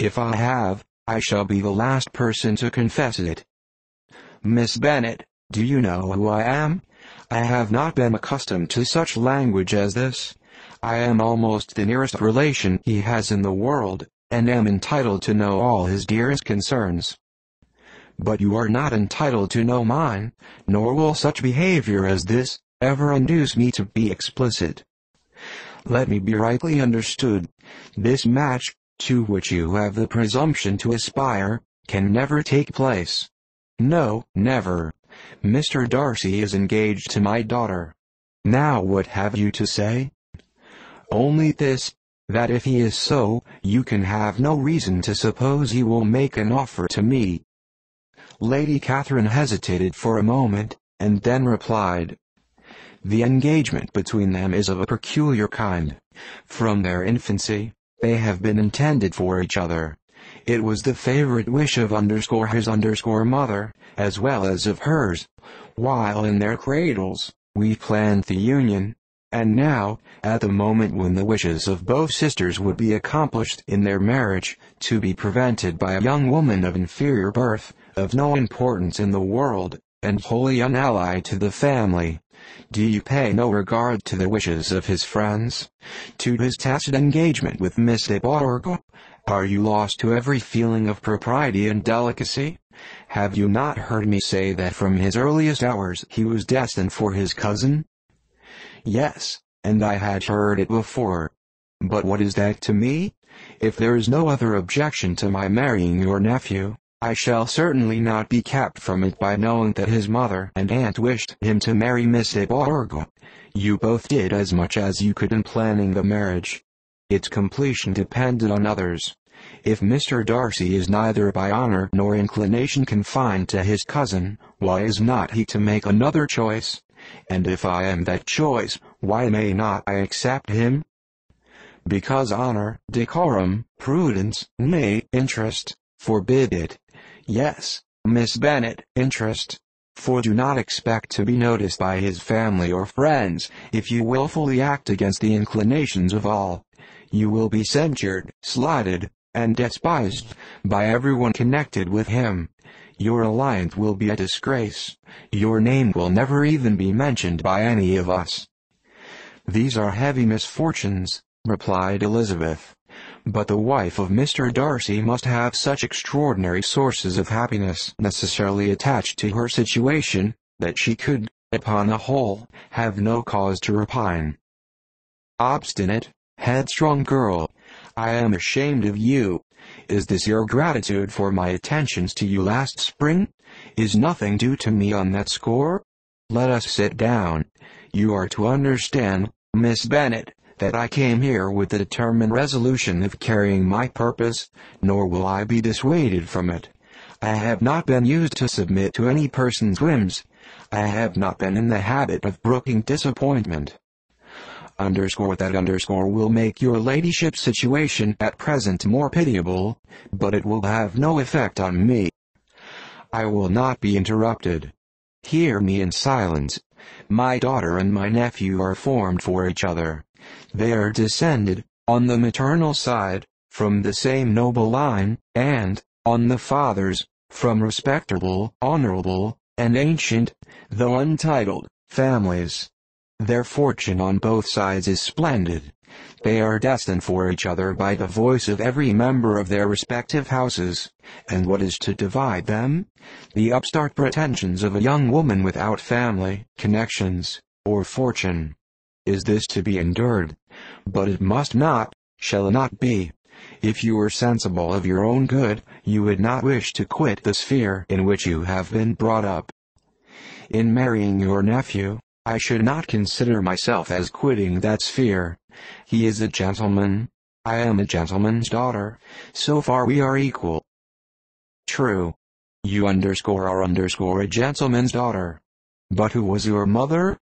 If I have, I shall be the last person to confess it. Miss Bennet, do you know who I am? I have not been accustomed to such language as this. I am almost the nearest relation he has in the world, and am entitled to know all his dearest concerns. But you are not entitled to know mine, nor will such behaviour as this ever induce me to be explicit. Let me be rightly understood. This match, to which you have the presumption to aspire, can never take place. No, never. Mr. Darcy is engaged to my daughter. Now what have you to say? Only this, that if he is so, you can have no reason to suppose he will make an offer to me. Lady Catherine hesitated for a moment, and then replied, "The engagement between them is of a peculiar kind. From their infancy, they have been intended for each other. It was the favorite wish of his mother, as well as of hers. While in their cradles, we planned the union, and now, at the moment when the wishes of both sisters would be accomplished in their marriage, to be prevented by a young woman of inferior birth, of no importance in the world, and wholly unallied to the family. Do you pay no regard to the wishes of his friends? To his tacit engagement with Miss de Bourgh? Are you lost to every feeling of propriety and delicacy? Have you not heard me say that from his earliest hours he was destined for his cousin?" "Yes, and I had heard it before. But what is that to me? If there is no other objection to my marrying your nephew, I shall certainly not be kept from it by knowing that his mother and aunt wished him to marry Miss de Bourgh. You both did as much as you could in planning the marriage. Its completion depended on others. If Mr. Darcy is neither by honor nor inclination confined to his cousin, why is not he to make another choice? And if I am that choice, why may not I accept him? Because honor, decorum, prudence, nay, interest, forbid it. Yes, Miss Bennet, interest. For do not expect to be noticed by his family or friends. If you wilfully act against the inclinations of all, you will be censured, slighted, and despised by everyone connected with him. Your alliance will be a disgrace. Your name will never even be mentioned by any of us." "These are heavy misfortunes," replied Elizabeth. "But the wife of Mr. Darcy must have such extraordinary sources of happiness necessarily attached to her situation, that she could, upon the whole, have no cause to repine." "Obstinate, headstrong girl! I am ashamed of you. Is this your gratitude for my attentions to you last spring? Is nothing due to me on that score? Let us sit down. You are to understand, Miss Bennet, that I came here with the determined resolution of carrying my purpose, nor will I be dissuaded from it. I have not been used to submit to any person's whims. I have not been in the habit of brooking disappointment. That will make your ladyship's situation at present more pitiable, but it will have no effect on me. I will not be interrupted. Hear me in silence. My daughter and my nephew are formed for each other. They are descended, on the maternal side, from the same noble line, and, on the father's, from respectable, honorable, and ancient, though untitled, families. Their fortune on both sides is splendid. They are destined for each other by the voice of every member of their respective houses. And what is to divide them? The upstart pretensions of a young woman without family, connections, or fortune. Is this to be endured? But it must not, shall not be. If you were sensible of your own good, you would not wish to quit the sphere in which you have been brought up. In marrying your nephew, I should not consider myself as quitting that sphere. He is a gentleman. I am a gentleman's daughter. So far we are equal. True. You are a gentleman's daughter. But who was your mother?